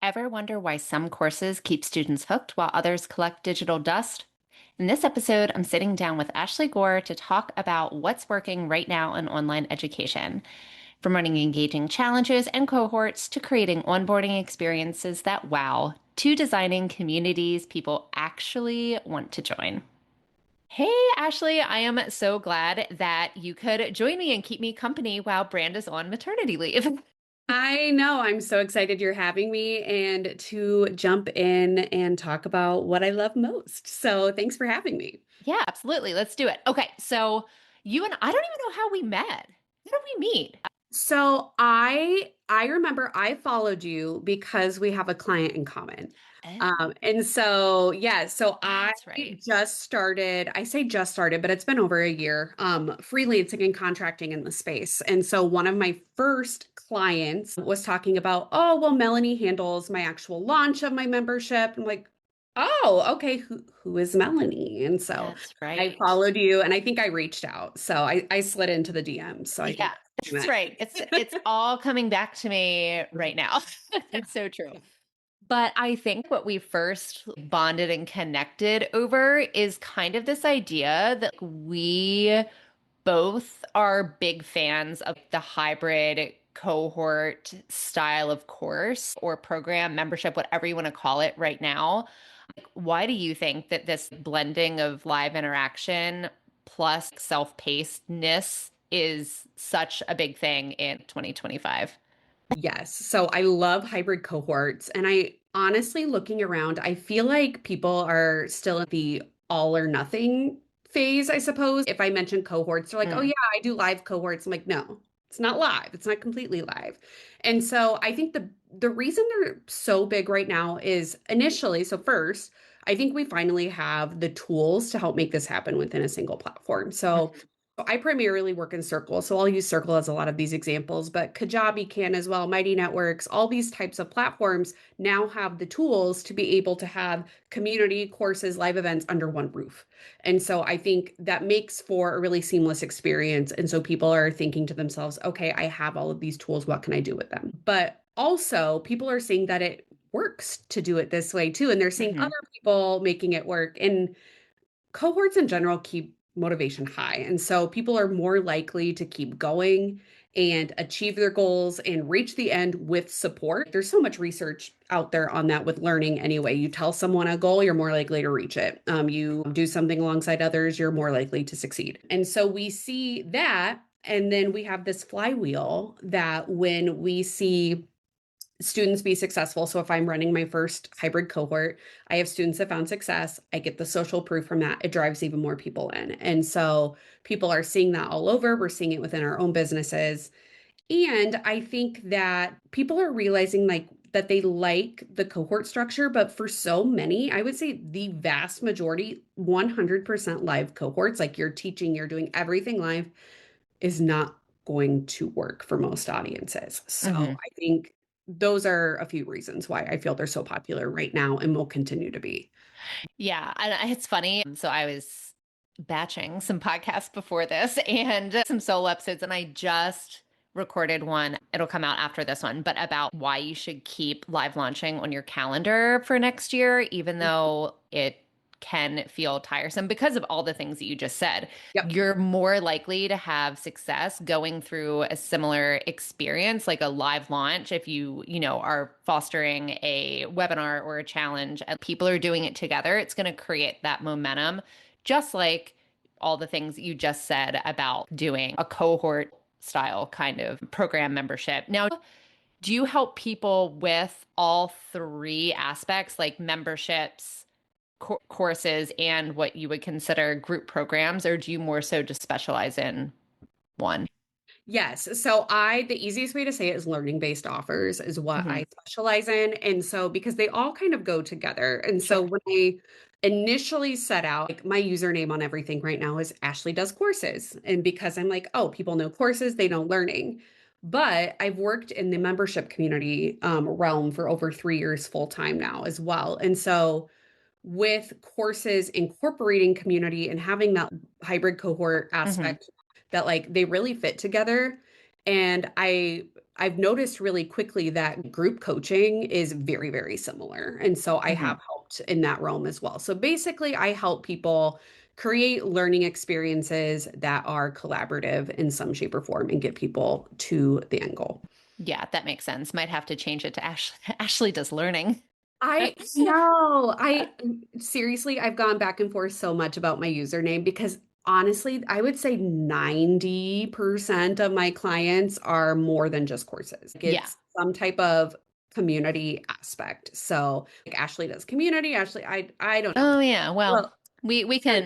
Ever wonder why some courses keep students hooked while others collect digital dust? In this episode, I'm sitting down with Ashley Gore to talk about what's working right now in online education, from running engaging challenges and cohorts to creating onboarding experiences that wow, to designing communities people actually want to join. Hey, Ashley, I am so glad that you could join me and keep me company while Branda's on maternity leave. I know. I'm so excited you're having me and to jump in and talk about what I love most. So thanks for having me. Yeah, absolutely. Let's do it. Okay, so you and I don't even know how we met. How did we meet? So I remember I followed you because we have a client in common. Oh, And so yeah, so I that's right. just started, I say just started, but it's been over a year, freelancing and contracting in the space. And so one of my first clients was talking about, oh, well, Melanie handles my actual launch of my membership. I'm like, oh, okay, who is Melanie? And so That's I right. followed you and I think I reached out. So I slid into the DMs. So I think Yeah, that's how we that's met. right. It's all coming back to me right now. That's so true. But I think what we first bonded and connected over is kind of this idea that we both are big fans of the hybrid cohort style of course or program, membership, whatever you want to call it right now. Why do you think that this blending of live interaction plus self-pacedness is such a big thing in 2025? Yes. So I love hybrid cohorts. And I honestly, looking around, I feel like people are still in the all or nothing phase, I suppose. If I mention cohorts, they're like, oh, Mm, yeah, I do live cohorts. I'm like, no, it's not live. It's not completely live. And so I think the reason they're so big right now is initially, so first, I think we finally have the tools to help make this happen within a single platform. So mhm. I primarily work in Circle, so I'll use Circle as a lot of these examples, but Kajabi can as well, Mighty Networks, all these types of platforms now have the tools to be able to have community courses, live events under one roof. And so I think that makes for a really seamless experience. And so people are thinking to themselves, okay, I have all of these tools. What can I do with them? But also, people are seeing that it works to do it this way too. And they're seeing other Mhm. people making it work. And cohorts in general keep motivation high. And so people are more likely to keep going and achieve their goals and reach the end with support. There's so much research out there on that with learning anyway. You tell someone a goal, you're more likely to reach it. You do something alongside others, you're more likely to succeed. And so we see that. And then we have this flywheel that when we see students be successful. So if I'm running my first hybrid cohort, I have students that found success. I get the social proof from that. It drives even more people in. And so people are seeing that all over. We're seeing it within our own businesses. And I think that people are realizing that they like the cohort structure, but for so many, I would say the vast majority, 100% live cohorts, like you're teaching, you're doing everything live, is not going to work for most audiences. So Mhm. I think those are a few reasons why I feel they're so popular right now and will continue to be. Yeah, and it's funny. So I was batching some podcasts before this and some solo episodes, and I just recorded one. It'll come out after this one, but about why you should keep live launching on your calendar for next year, even though it can feel tiresome because of all the things that you just said. Yep. You're more likely to have success going through a similar experience, like a live launch, if you are fostering a webinar or a challenge and people are doing it together, it's going to create that momentum, just like all the things that you just said about doing a cohort style kind of program membership. Now, do you help people with all three aspects, like memberships, courses, and what you would consider group programs, or do you more so just specialize in one? Yes. The easiest way to say it is learning based offers is what Hmm. I specialize in. And so, because they all kind of go together. And so, Sure. when I initially set out, like my username on everything right now is Ashley Does Courses. And because I'm like, oh, people know courses, they know learning. But I've worked in the membership community realm for over 3 years full time now as well. And so, with courses incorporating community and having that hybrid cohort Hmm. aspect that like they really fit together. And I I've noticed really quickly that group coaching is very, very similar. And so I Hmm. have helped in that realm as well. So basically, I help people create learning experiences that are collaborative in some shape or form and get people to the end goal. Yeah, that makes sense. Might have to change it to Ashley. Ashley does learning. I know. I seriously, I've gone back and forth so much about my username because honestly, I would say 90% of my clients are more than just courses. Like, Yeah. it's some type of community aspect. So, like Ashley does community, Ashley, I don't know. Oh yeah. Well, Well, I don't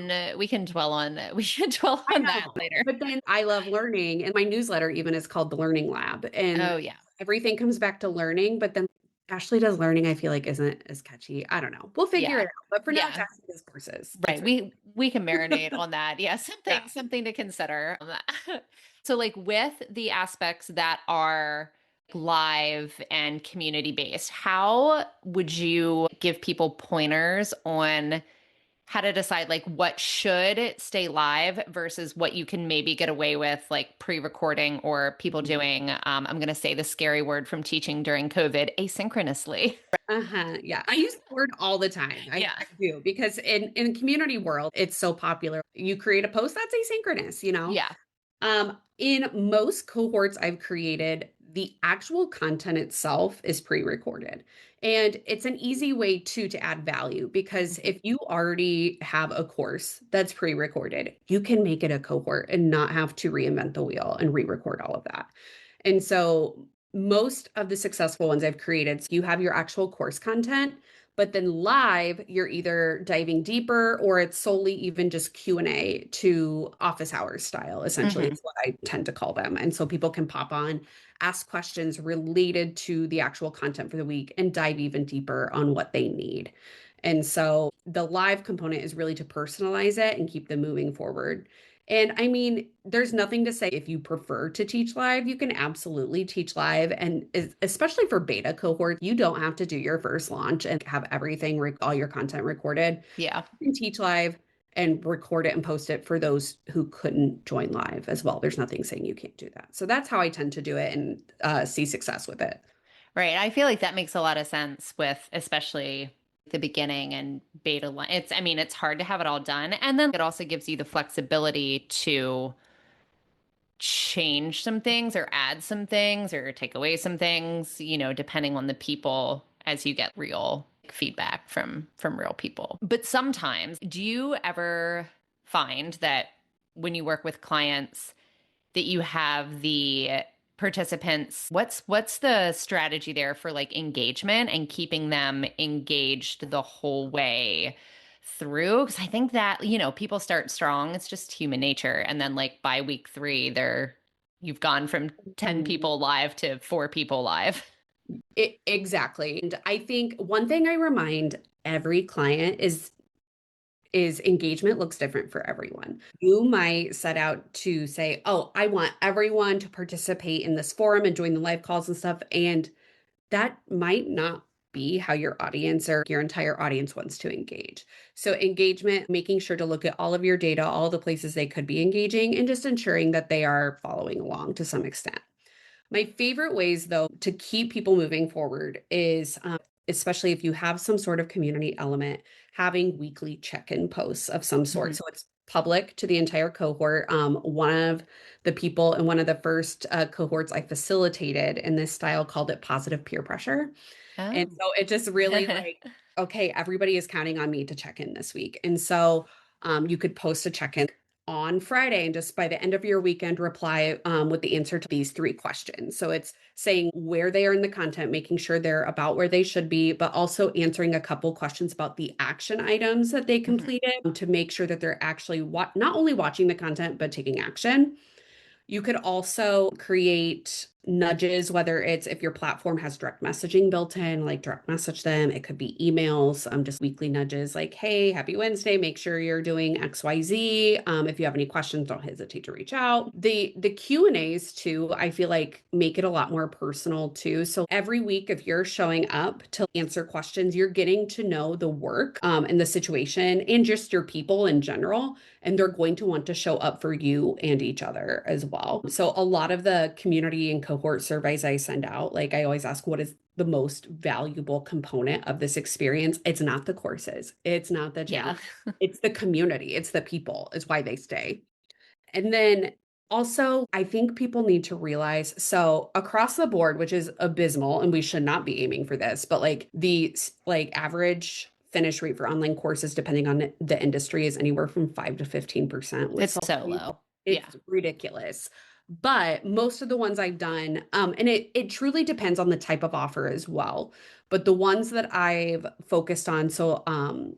know. we can dwell on we can dwell I on know. that later. But then I love learning, and my newsletter even is called the Learning Lab. And Oh yeah. everything comes back to learning, but then Ashley does learning, I feel like isn't as catchy. I don't know. We'll figure Yeah. it out. But for now, it's Yeah. Ashley does courses. Right. That's right. We can marinate on that. Yeah, Yeah. something to consider. So like with the aspects that are live and community based, how would you give people pointers on how to decide like what should stay live versus what you can maybe get away with like pre-recording or people doing I'm going to say the scary word from teaching during COVID, asynchronously. Uh-huh. Yeah. I use the word all the time. Yeah. I do because in community world, it's so popular. You create a post that's asynchronous, you know? Yeah. In most cohorts I've created, the actual content itself is pre-recorded. And it's an easy way to add value because Mhm. if you already have a course that's pre-recorded, you can make it a cohort and not have to reinvent the wheel and re-record all of that. And so most of the successful ones I've created, so you have your actual course content, but then live, you're either diving deeper or it's solely even just Q&A to office hours style, essentially, Mhm. is what I tend to call them. And so people can pop on, ask questions related to the actual content for the week and dive even deeper on what they need. And so the live component is really to personalize it and keep them moving forward. And I mean, there's nothing to say if you prefer to teach live, you can absolutely teach live. And especially for beta cohort, you don't have to do your first launch and have everything, all your content recorded. Yeah. You can teach live and record it and post it for those who couldn't join live as well. There's nothing saying you can't do that. So that's how I tend to do it and see success with it. Right. I feel like that makes a lot of sense with especially the beginning and beta. It's, I mean, it's hard to have it all done. And then it also gives you the flexibility to change some things or add some things or take away some things, depending on the people as you get real feedback from real people. But sometimes, do you ever find that when you work with clients that you have the participants, what's the strategy there for like engagement and keeping them engaged the whole way through? Because I think that people start strong, it's just human nature, and then like by week 3 you've gone from 10 Mhm. people live to 4 people live. Exactly. And I think one thing I remind every client is engagement looks different for everyone. You might set out to say, "Oh, I want everyone to participate in this forum and join the live calls and stuff." And that might not be how your audience or your entire audience wants to engage. So, engagement, making sure to look at all of your data, all the places they could be engaging, and just ensuring that they are following along to some extent. My favorite ways, though, to keep people moving forward is, especially if you have some sort of community element, having weekly check in posts of some sort. Mhm. So it's public to the entire cohort. One of the people in one of the first cohorts I facilitated in this style called it positive peer pressure. And Oh. so it just really like, okay, everybody is counting on me to check in this week. And so you could post a check in on Friday and just by the end of your weekend, reply with the answer to these 3 questions. So it's saying where they are in the content, making sure they're about where they should be, but also answering a couple questions about the action items that they Mhm. completed to make sure that they're actually not only watching the content, but taking action. You could also create nudges, whether it's if your platform has direct messaging built in, like direct message them. It could be emails, just weekly nudges like, hey, happy Wednesday. Make sure you're doing XYZ. If you have any questions, don't hesitate to reach out. The Q&As too, I feel like make it a lot more personal too. So every week, if you're showing up to answer questions, you're getting to know the work and the situation and just your people in general and they're going to want to show up for you and each other as well. So a lot of the community and cohort surveys I send out, like I always ask, what is the most valuable component of this experience? It's not the courses, it's not the Yeah. challenge, it's the community, it's the people, is why they stay. And then also, I think people need to realize so across the board, which is abysmal, and we should not be aiming for this, but like like average finish rate for online courses, depending on the industry, is anywhere from 5 to 15% with It's self. so low. Yeah. It's ridiculous. But most of the ones I've done, and it truly depends on the type of offer as well. But the ones that I've focused on, so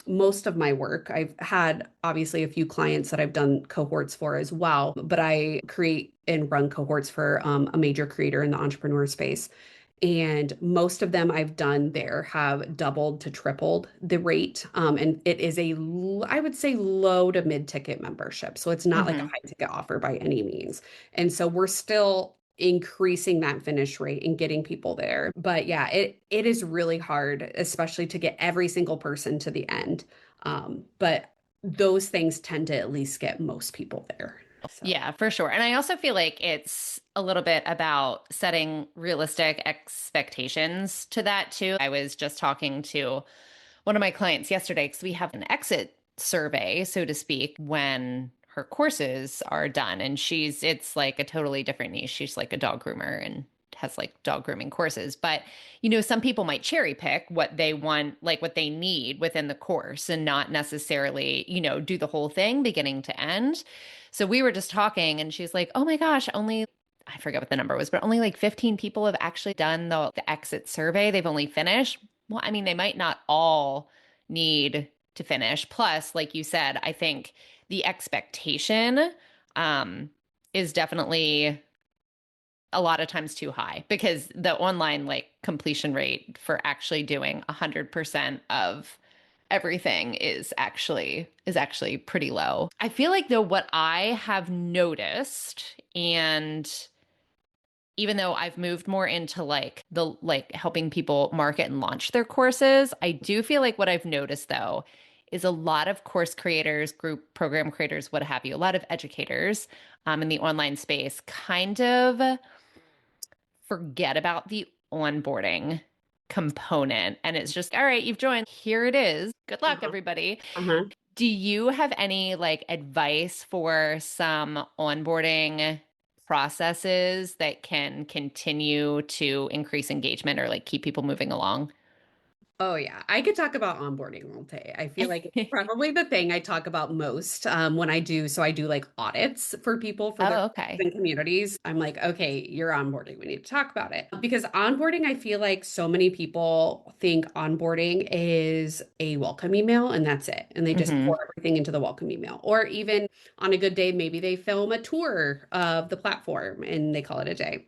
most of my work, I've had obviously a few clients that I've done cohorts for as well, but I create and run cohorts for a major creator in the entrepreneur space. And most of them I've done there have doubled to tripled the rate. And it is I would say low to mid ticket membership. So it's not like a Hmm. high ticket offer by any means. And so we're still increasing that finish rate and getting people there. But yeah, it is really hard, especially to get every single person to the end. But those things tend to at least get most people there. So. Yeah, for sure. And I also feel like it's a little bit about setting realistic expectations to that too. I was just talking to one of my clients yesterday because we have an exit survey, so to speak, when her courses are done. And it's like a totally different niche. She's like a dog groomer and has like dog grooming courses. But, some people might cherry pick what they want, like what they need within the course and not necessarily, do the whole thing beginning to end. So we were just talking and she's like, oh my gosh, I forget what the number was, but only like 15 people have actually done the exit survey. They've only finished. Well, I mean, they might not all need to finish. Plus, like you said, I think the expectation um, is definitely a lot of times too high because the online like completion rate for actually doing 100% of everything is actually pretty low. I feel like though what I have noticed, and even though I've moved more into like helping people market and launch their courses, I do feel like what I've noticed though is a lot of course creators, group program creators, what have you, a lot of educators in the online space kind of forget about the onboarding component. And it's just, all right, you've joined. Here it is. Good luck, Uh-huh. everybody. Uh-huh. Do you have any like advice for some onboarding processes that can continue to increase engagement or like keep people moving along? Oh yeah, I could talk about onboarding all day. I feel like it's probably the thing I talk about most when I do. So I do like audits for people for their Oh, okay. communities. I'm like, okay, you're onboarding. We need to talk about it because onboarding. I feel like so many people think onboarding is a welcome email and that's it, and they just Hmm. pour everything into the welcome email. Or even on a good day, maybe they film a tour of the platform and they call it a day.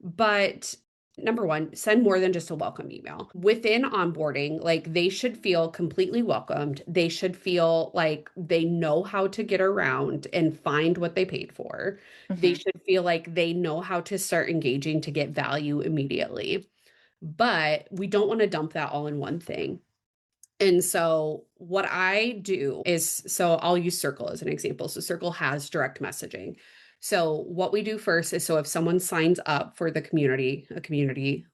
But number one, send more than just a welcome email. Within onboarding, like they should feel completely welcomed. They should feel like they know how to get around and find what they paid for. They Hmm. should feel like they know how to start engaging to get value immediately. But we don't want to dump that all in one thing. And so what I do is, so I'll use Circle as an example. So Circle has direct messaging. So what we do first is, so if someone signs up for the community, a community,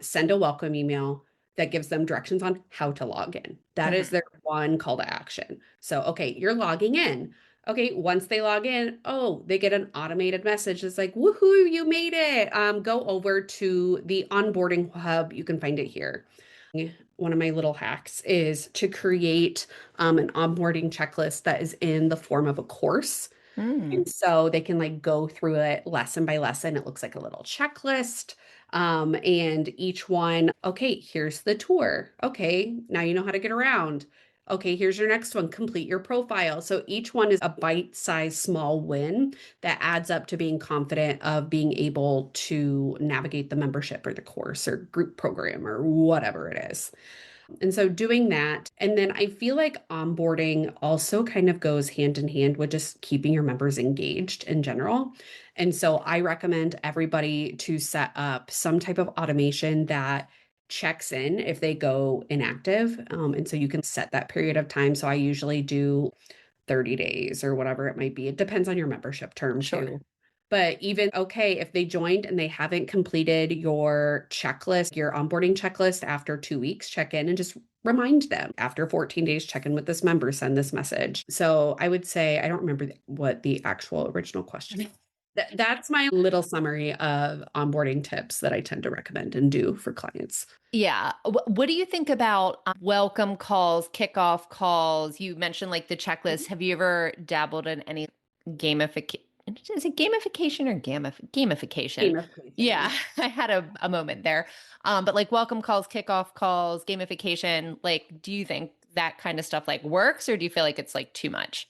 send a welcome email that gives them directions on how to log in. That is Hmm. their one call to action. So, okay, you're logging in. Okay, once they log in, oh, they get an automated message that's like, woohoo, you made it. Go over to the onboarding hub. You can find it here. One of my little hacks is to create an onboarding checklist that is in the form of a course. Mm. And so they can like go through it lesson by lesson. It looks like a little checklist. And each one, okay, here's the tour. Okay, now you know how to get around. Okay, here's your next one. Complete your profile. So each one is a bite-sized small win that adds up to being confident of being able to navigate the membership or the course or group program or whatever it is. And so doing that, and then I feel like onboarding also kind of goes hand in hand with just keeping your members engaged in general. And so I recommend everybody to set up some type of automation that checks in if they go inactive. And so you can set that period of time. So I usually do 30 days or whatever it might be. It depends on your membership term Sure. too. But even okay, if they joined and they haven't completed your checklist, your onboarding checklist after 2 weeks, check in and just remind them. After 14 days, check in with this member, send this message. So I would say, I don't remember what the actual original question is. That's my little summary of onboarding tips that I tend to recommend and do for clients. Yeah. What do you think about welcome calls, kickoff calls? You mentioned like the checklist. Have you ever dabbled in any gamification? Is it gamification or gamification? Yeah, Gamification. I had a moment there. But like welcome calls, kickoff calls, gamification, like, do you think that kind of stuff like works, or do you feel like it's like too much?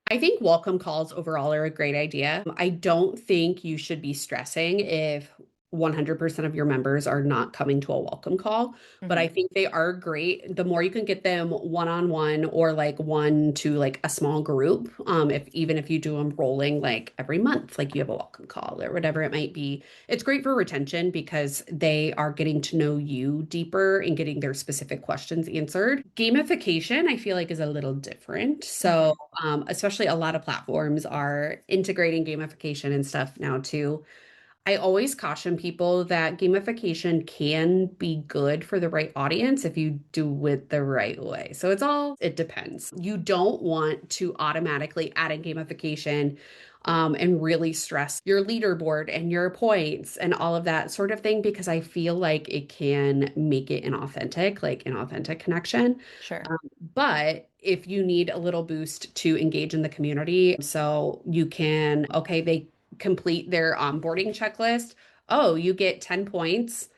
I think welcome calls overall are a great idea. I don't think you should be stressing if 100% of your members are not coming to a welcome call, but I Hmm. think they are great. The more you can get them one-on-one or like one to like a small group, if even if you do them rolling like every month, like you have a welcome call or whatever it might be, it's great for retention because they are getting to know you deeper and getting their specific questions answered. Gamification, I feel like, is a little different. So Hmm. especially a lot of platforms are integrating gamification and stuff now too. I always caution people that gamification can be good for the right audience if you do it the right way. So it depends. You don't want to automatically add in gamification and really stress your leaderboard and your points and all of that sort of thing because I feel like it can make it inauthentic, like inauthentic connection. Sure. Um, but if you need a little boost to engage in the community, so you can, okay, they complete their onboarding checklist. Oh, you get 10 points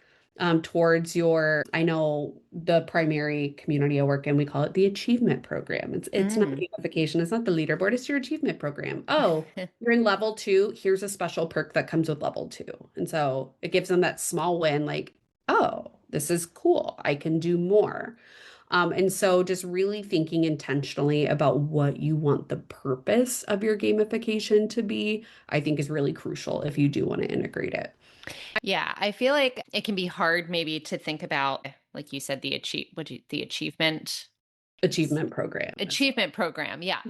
towards your, I know the primary community I work in, we call it the achievement program. It's not Mm. gamification, it's not the leaderboard, it's your achievement program. Oh, you're in level two, here's a special perk that comes with level two. And so it gives them that small win, like, oh, this is cool. I can do more. And so just really thinking intentionally about what you want the purpose of your gamification to be, I think is really crucial if you do want to integrate it. Yeah, I feel like it can be hard maybe to think about, like you said, the Achievement program. achievement program. Yeah.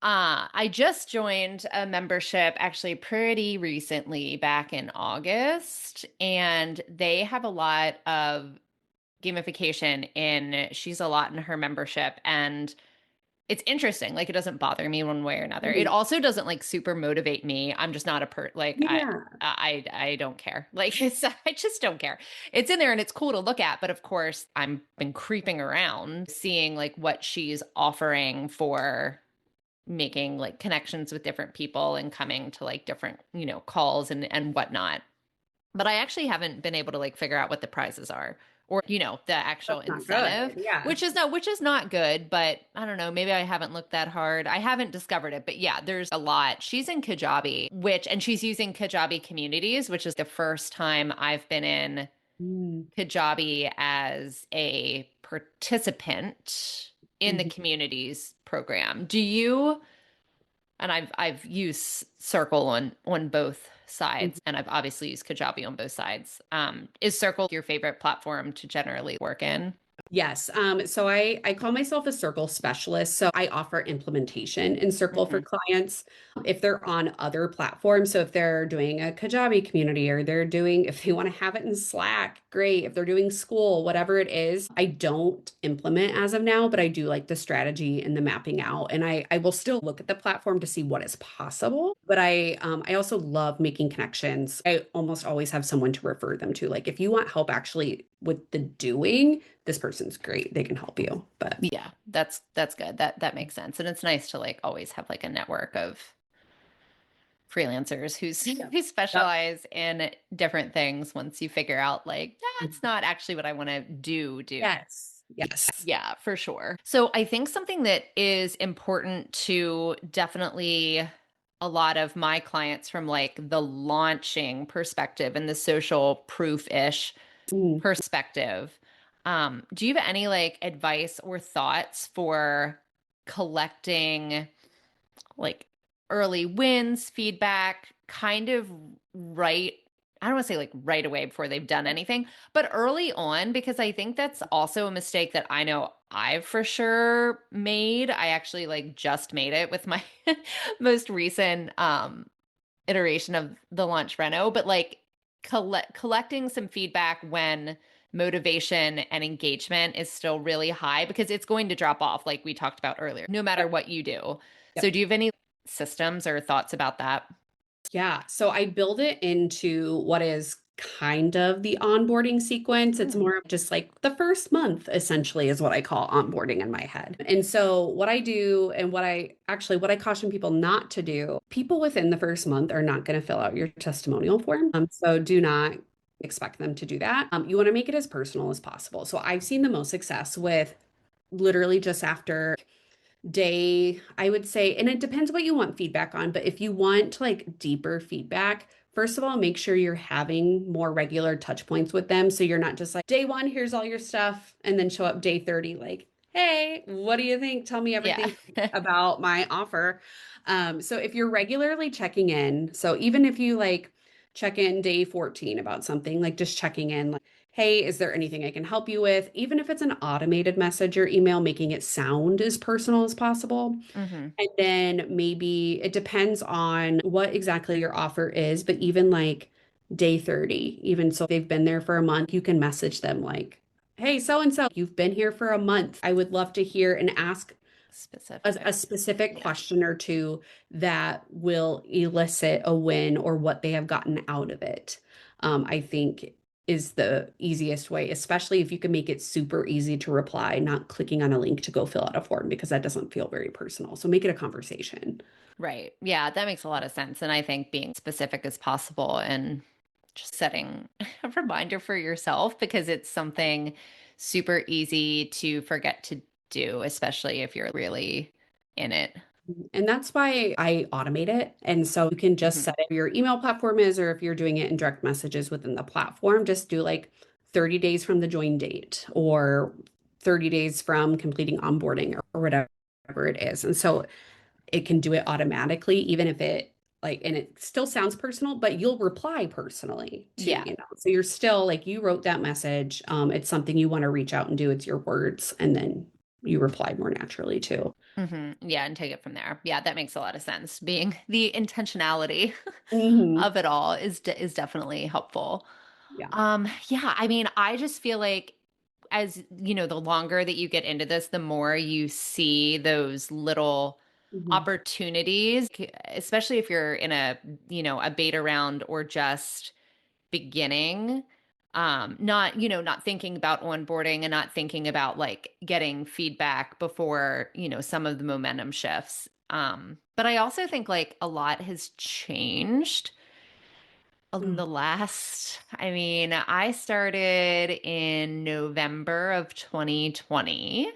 I just joined a membership actually pretty recently back in August, and they have a lot of gamification in, she's a lot in her membership, and it's interesting. Like, it doesn't bother me one way or another. It Mhm. also doesn't like super motivate me. I'm just not a like Yeah. I don't care. Like, I just don't care. It's in there and it's cool to look at, but of course I'm been creeping around seeing like what she's offering for making like connections with different people and coming to like different, calls and whatnot. But I actually haven't been able to like figure out what the prizes are, or the actual That's not incentive, good. Yeah. which is not good, but I don't know, maybe I haven't looked that hard. I haven't discovered it, but yeah, there's a lot. She's in Kajabi, and she's using Kajabi communities, which is the first time I've been in Mm. Kajabi as a participant in the Mhm. communities program. Do you, and I've used Circle on both sides, and I've obviously used Kajabi on both sides. Is Circle your favorite platform to generally work in? Yes. So I call myself a Circle specialist. So I offer implementation in Circle for Hmm. clients if they're on other platforms. So if they're doing a Kajabi community or if they want to have it in Slack, great. If they're doing school, whatever it is, I don't implement as of now, but I do like the strategy and the mapping out. And I will still look at the platform to see what is possible. But I also love making connections. I almost always have someone to refer them to. Like if you want help actually with the doing, this person's great. They can help you. But Yeah, that's good. That makes sense. And it's nice to like always have like a network of freelancers yeah. who Yep. specialize in different things once you figure out like that's not actually what I want to do. Yes. Yes. Yeah, for sure. So I think something that is important to definitely a lot of my clients from like the launching perspective and the social proof-ish Mm. perspective. Do you have any like advice or thoughts for collecting like early wins, feedback, kind of right? I don't want to say like right away before they've done anything, but early on, because I think that's also a mistake that I know I've for sure made. I actually like just made it with my most recent iteration of the launch reno, but like collecting some feedback when motivation and engagement is still really high because it's going to drop off, like we talked about earlier, no matter Yep. what you do. So, Yep. do you have any systems or thoughts about that? Yeah. So I build it into what is kind of the onboarding sequence. It's Mm. more of just like the first month, essentially, is what I call onboarding in my head. And so what I do and what I caution people not to do, people within the first month are not going to fill out your testimonial form. So do not expect them to do that. You want to make it as personal as possible. So I've seen the most success with literally just after day, I would say, and it depends what you want feedback on, but if you want like deeper feedback, first of all, make sure you're having more regular touch points with them. So you're not just like, day one, here's all your stuff, and then show up day 30, like, hey, what do you think? Tell me Yeah. everything about my offer. So if you're regularly checking in, so even if you like check in day 14 about something, like just checking in, like, hey, is there anything I can help you with? Even if it's an automated message or email, making it sound as personal as possible. Hmm. And then maybe it depends on what exactly your offer is, but even like day 30, even so if they've been there for a month, you can message them like, hey, so and so, you've been here for a month. I would love to hear and ask Specific. a specific Yeah. question or two that will elicit a win or what they have gotten out of it. I think is the easiest way, especially if you can make it super easy to reply, not clicking on a link to go fill out a form because that doesn't feel very personal. So make it a conversation. Right. Yeah, that makes a lot of sense. And I think being specific as possible and just setting a reminder for yourself because it's something super easy to forget to do, especially if you're really in it. And that's why I automate it. And so you can just Hmm. set it your email platform is, or if you're doing it in direct messages within the platform, just do like 30 days from the join date or 30 days from completing onboarding or whatever it is. And so it can do it automatically, even if it like, and it still sounds personal, but you'll reply personally too, Yeah. you know. So you're still like you wrote that message. It's something you want to reach out and do. It's your words, and then you reply more naturally too. Yeah, and take it from there. Yeah, that makes a lot of sense. Being the intentionality Hmm. of it all is definitely helpful. Yeah. Yeah, I mean, I just feel like as you know, the longer that you get into this, the more you see those little Mhm. opportunities, especially if you're in a, a beta round or just beginning. Not, not thinking about onboarding and not thinking about like getting feedback before, some of the momentum shifts. But I also think like a lot has changed in Mm, the last, I mean, I started in November of 2020,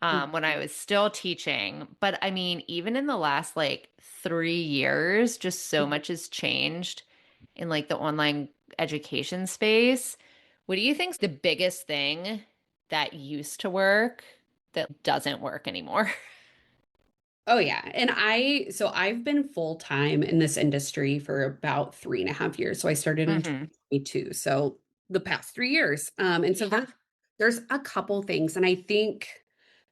mm, when I was still teaching. But I mean, even in the last like 3 years, just so mm. much has changed in like the online education space. What do you think's the biggest thing that used to work that doesn't work anymore? Oh yeah. And so I've been full time in this industry for about 3.5 years. So I started in Hmm. 2022. So the past 3 years. And so Yeah. there's a couple things. And I think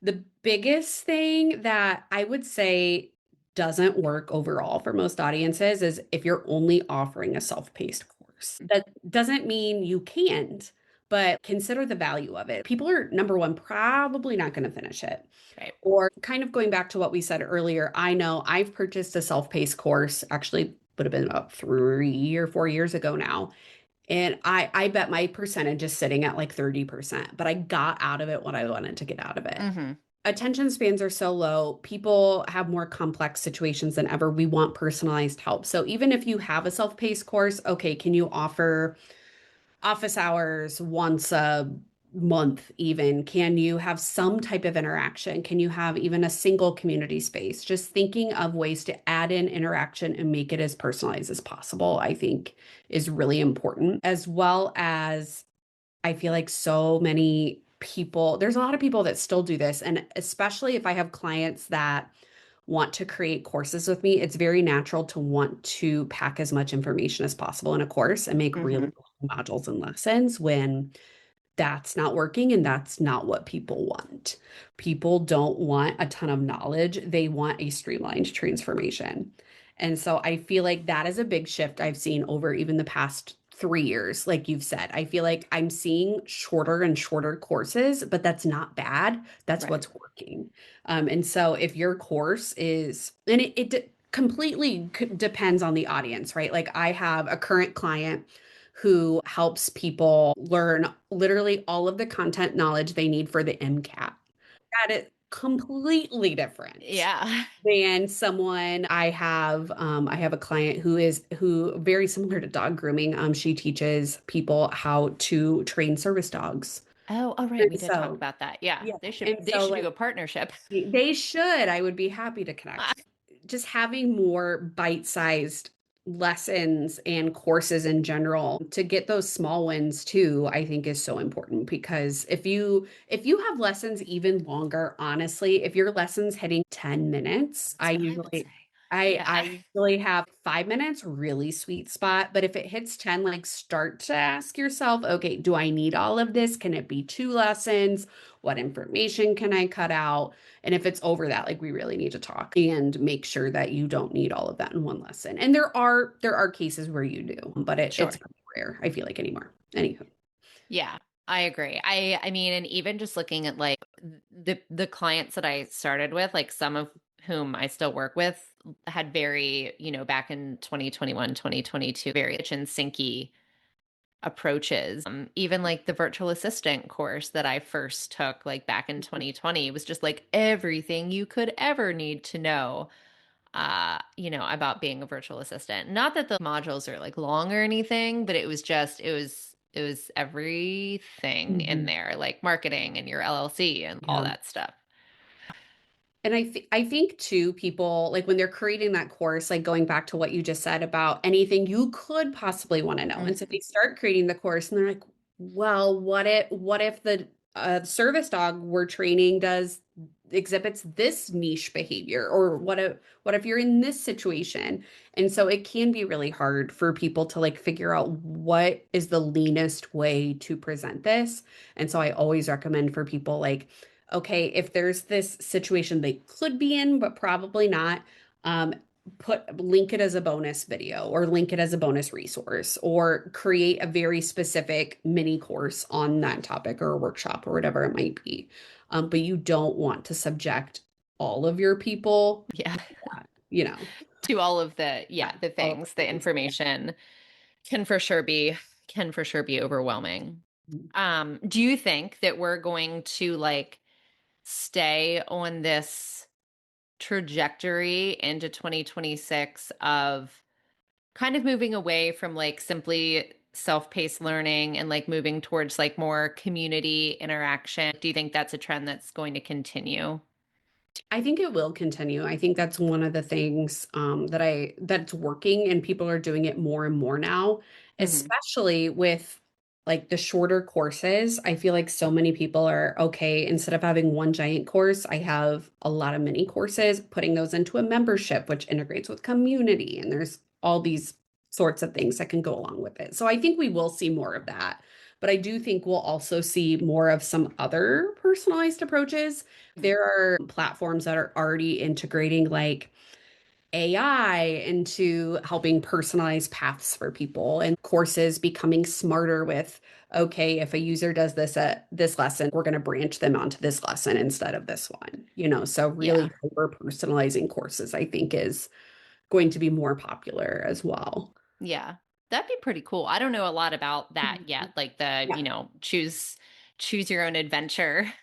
the biggest thing that I would say doesn't work overall for most audiences is if you're only offering a self-paced course. That doesn't mean you can't, but consider the value of it. People are, number one, probably not going to finish it. Right. Or kind of going back to what we said earlier, I know I've purchased a self-paced course, actually would have been about 3 or 4 years ago now. And I bet my percentage is sitting at like 30%, but I got out of it what I wanted to get out of it. Hmm. Attention spans are so low. People have more complex situations than ever. We want personalized help. So even if you have a self-paced course, okay, can you offer office hours once a month even? Can you have some type of interaction? Can you have even a single community space? Just thinking of ways to add in interaction and make it as personalized as possible, I think is really important. As well as I feel like so many people, there's a lot of people that still do this. And especially if I have clients that want to create courses with me, it's very natural to want to pack as much information as possible in a course and make really Hmm. long modules and lessons when that's not working and that's not what people want. People don't want a ton of knowledge, they want a streamlined transformation. And so I feel like that is a big shift I've seen over even the past 3 years. Like you've said, I feel like I'm seeing shorter and shorter courses, but that's not bad. That's Right. what's working. And so if your course is, and completely depends on the audience, right? Like I have a current client who helps people learn literally all of the content knowledge they need for the MCAT. That is completely different Yeah. than someone I have a client who very similar to dog grooming. She teaches people how to train service dogs. Oh, oh, right. And We did talk so about that. Yeah. yeah. They should And they so should do like a partnership. they should. I would be happy to connect. Just having more bite-sized lessons and courses in general to get those small wins too, I think is so important because if you have lessons even longer, honestly, if your lesson's hitting 10 minutes, That's what I would say. I Yeah. usually have 5 minutes, really sweet spot. But if it hits 10, like start to ask yourself, okay, do I need all of this? Can it be 2 lessons? What information can I cut out? And if it's over that, like we really need to talk and make sure that you don't need all of that in one lesson. And there are cases where you do, but it's Sure. pretty rare, I feel like anymore. Anywho. Yeah, I agree. I mean, and even just looking at like the clients that I started with, like some of whom I still work with had very, back in 2021, 2022, very kitchen sinky approaches. Even like the virtual assistant course that I first took like back in 2020 was just like everything you could ever need to know about being a virtual assistant. Not that the modules are like long or anything, but it was everything in Mhm. there, like marketing and your LLC and all Yeah. that stuff. And I think too, people like when they're creating that course, like going back to what you just said about anything you could possibly want to know. And so they Mhm. start creating the course and they're like, well, what if the service dog we're training does exhibits this niche behavior? Or what if you're in this situation? And so it can be really hard for people to like figure out what is the leanest way to present this. And so I always recommend for people like okay, if there's this situation they could be in, but probably not, um, link it as a bonus video or link it as a bonus resource or create a very specific mini course on that topic or a workshop or whatever it might be. But you don't want to subject all of your people, Yeah. you know, To all of the, yeah, yeah, the all of things, the the things. information can for sure be overwhelming. Mhm. Do you think that we're going to like stay on this trajectory into 2026 of kind of moving away from like simply self-paced learning and like moving towards like more community interaction? Do you think that's a trend that's going to continue? I think it will continue. I think that's one of the things that's working and people are doing it more and more now, Hmm. especially with like the shorter courses. I feel like so many people are okay, instead of having one giant course, I have a lot of mini courses, putting those into a membership, which integrates with community. And there's all these sorts of things that can go along with it. So I think we will see more of that. But I do think we'll also see more of some other personalized approaches. There are platforms that are already integrating like AI into helping personalize paths for people and courses becoming smarter with, okay, if a user does this at this lesson, we're going to branch them onto this lesson instead of this one. So Yeah. really hyper personalizing courses, I think, is going to be more popular as well. Yeah. That'd be pretty cool. I don't know a lot about that yet. Mhm. Like the, Yeah. choose your own adventure kind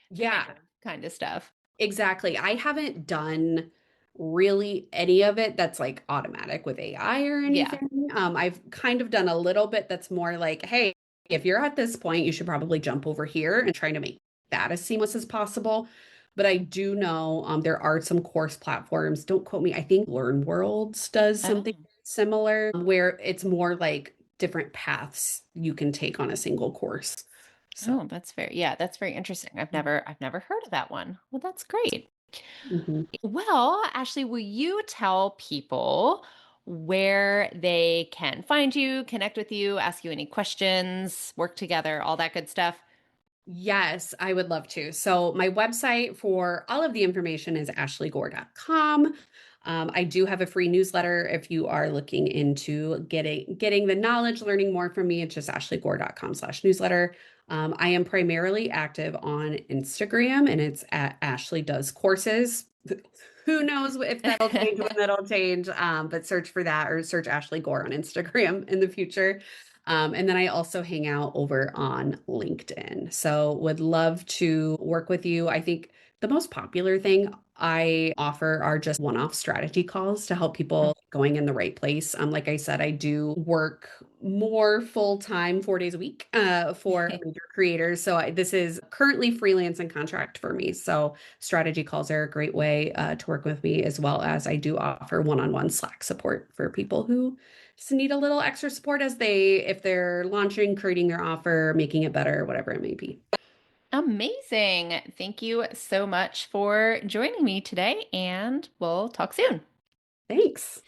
Yeah. of kind of stuff. Exactly. I haven't done really any of it that's like automatic with AI or Yeah. anything. I've kind of done a little bit that's more like, hey, if you're at this point, you should probably jump over here and trying to make that as seamless as possible. But I do know there are some course platforms. Don't quote me. I think Learn Worlds does something Oh. similar where it's more like different paths you can take on a single course. So. Oh, that's very, yeah, that's very interesting. I've never heard of that one. Well, that's great. Mhm. Well, Ashley, will you tell people where they can find you, connect with you, ask you any questions, work together, all that good stuff? Yes, I would love to. So, my website for all of the information is ashleygore.com. I do have a free newsletter if you are looking into getting the knowledge, learning more from me. It's just ashleygore.com/newsletter. I am primarily active on Instagram, and it's at Ashley Does Courses. Who knows if that'll change, when that'll change, but search for that or search Ashley Gore on Instagram in the future. And then I also hang out over on LinkedIn. So would love to work with you. I think the most popular thing I offer are just one-off strategy calls to help people going in the right place. Like I said, I do work more full-time, 4 days a week, for major creators. So this is currently freelance and contract for me. So strategy calls are a great way to work with me, as well as I do offer one-on-one Slack support for people who just need a little extra support if they're launching, creating their offer, making it better, whatever it may be. Amazing. Thank you so much for joining me today, and we'll talk soon. Thanks.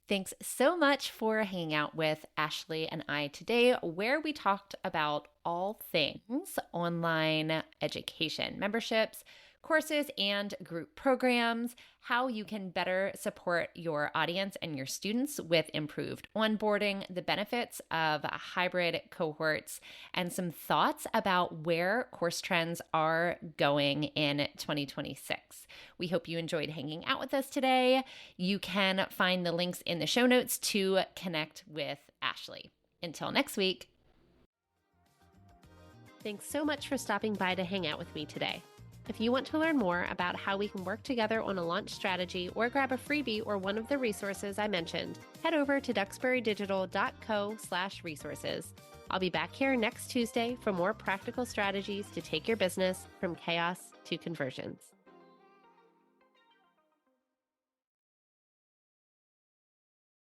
Thanks so much for hanging out with Ashley and I today, where we talked about all things online education, memberships, courses, and group programs, how you can better support your audience and your students with improved onboarding, the benefits of hybrid cohorts, and some thoughts about where course trends are going in 2026. We hope you enjoyed hanging out with us today. You can find the links in the show notes to connect with Ashley. Until next week. Thanks so much for stopping by to hang out with me today. If you want to learn more about how we can work together on a launch strategy or grab a freebie or one of the resources I mentioned, head over to duxburydigital.co/resources. I'll be back here next Tuesday for more practical strategies to take your business from chaos to conversions.